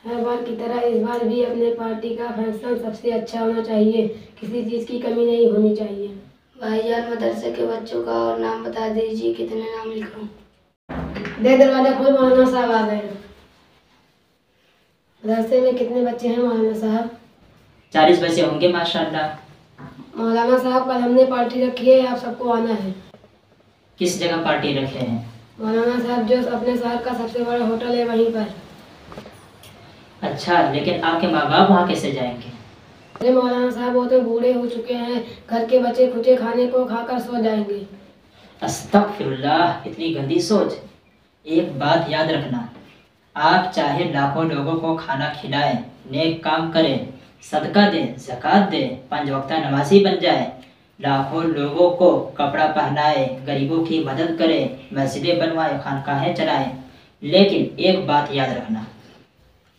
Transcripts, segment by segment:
हर बार की तरह इस बार भी अपने पार्टी का फंक्शन सबसे अच्छा होना चाहिए, किसी चीज़ की कमी नहीं होनी चाहिए। भाईजान मदरसे के बच्चों का और नाम बता दीजिए, कितने नाम लिखूं? दे दरवाजा खोल, मौलाना साहब आ गए। मदरसे में कितने बच्चे हैं मौलाना साहब? 40 बच्चे होंगे माशाल्लाह। मौलाना साहब कल हमने पार्टी रखी है, आप सबको आना है। किस जगह पार्टी रखे हैं? मौलाना साहब जो अपने शहर का सबसे बड़ा होटल है वहीं पर। अच्छा, लेकिन आपके माँ बाप वहाँ कैसे जाएंगे? अरे मौलाना साहब वो तो बूढ़े हो चुके हैं, घर के बच्चे खुदे खाने को खाकर सो जाएंगे। अस्तगफिरुल्लाह, इतनी गंदी सोच। एक बात याद रखना, आप चाहे लाखों लोगों को खाना खिलाएं, नेक काम करें, सदका दें, ज़कात दें, 5 वक्ता नमाजी बन जाए, लाखों लोगों को कपड़ा पहनाए, गरीबों की मदद करें, मस्जिदें बनवाएं, खानकाहें चलाएं, लेकिन एक बात याद रखना,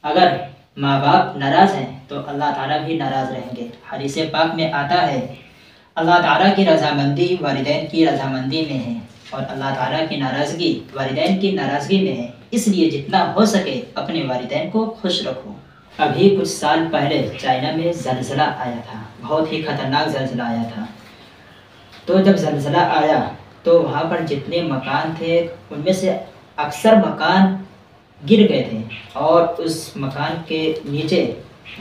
अगर माँ बाप नाराज़ हैं तो अल्लाह ताला भी नाराज़ रहेंगे। हदीस पाक में आता है, अल्लाह ताला की रज़ामंदी वालिदैन की रज़ामंदी में है और अल्लाह ताला की नाराज़गी वालिदैन की नाराज़गी में है। इसलिए जितना हो सके अपने वालिदैन को खुश रखो। अभी कुछ साल पहले चाइना में ज़लज़ला आया था, बहुत ही ख़तरनाक ज़लज़ला आया था। तो जब ज़लज़ला आया तो वहाँ पर जितने मकान थे उनमें से अक्सर मकान गिर गए थे और उस मकान के नीचे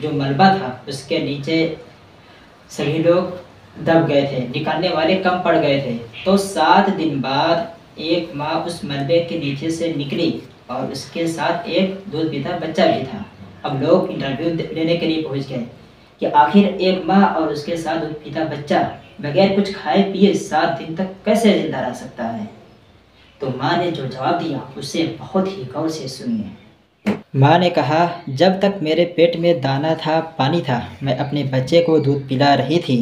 जो मलबा था उसके नीचे सभी लोग दब गए थे, निकालने वाले कम पड़ गए थे। तो 7 दिन बाद एक माँ उस मलबे के नीचे से निकली और उसके साथ एक दूध पीता बच्चा भी था। अब लोग इंटरव्यू लेने के लिए पहुंच गए कि आखिर एक माँ और उसके साथ दूध पीता बच्चा बगैर कुछ खाए पिए 7 दिन तक कैसे जिंदा रह सकता है। तो माँ ने जो जवाब दिया उसे बहुत ही गौर से सुनिए। माँ ने कहा, जब तक मेरे पेट में दाना था, पानी था, मैं अपने बच्चे को दूध पिला रही थी।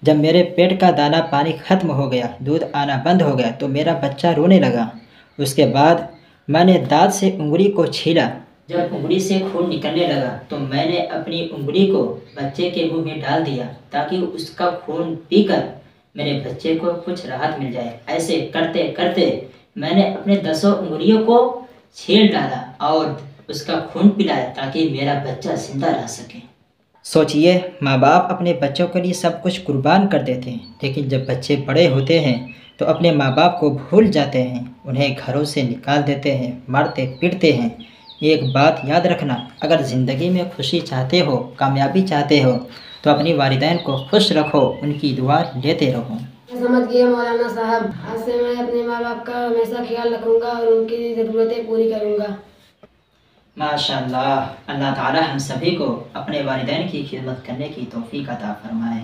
जब मेरे पेट का दाना पानी ख़त्म हो गया, दूध आना बंद हो गया तो मेरा बच्चा रोने लगा। उसके बाद मैंने दाँत से उंगली को छीला। जब उंगली से खून निकलने लगा तो मैंने अपनी उंगली को बच्चे के मुंह में डाल दिया ताकि उसका खून पीकर मेरे बच्चे को कुछ राहत मिल जाए। ऐसे करते करते मैंने अपने 10 उंगलियों को छील डाला और उसका खून पिलाया ताकि मेरा बच्चा जिंदा रह सके। सोचिए, माँ बाप अपने बच्चों के लिए सब कुछ कुर्बान कर देते हैं, लेकिन जब बच्चे बड़े होते हैं तो अपने माँ बाप को भूल जाते हैं, उन्हें घरों से निकाल देते हैं, मारते पीटते हैं। एक बात याद रखना, अगर ज़िंदगी में खुशी चाहते हो, कामयाबी चाहते हो तो अपनी वालिदैन को खुश रखो, उनकी दुआ लेते रहो। समझ गए मौलाना साहब, आज से मैं अपने माँ बाप का हमेशा ख्याल रखूंगा और उनकी ज़रूरतें पूरी करूंगा। माशाअल्लाह, अल्लाह ताला हम सभी को अपने वालिदैन की खिदमत करने की तौफीक अता फरमाए।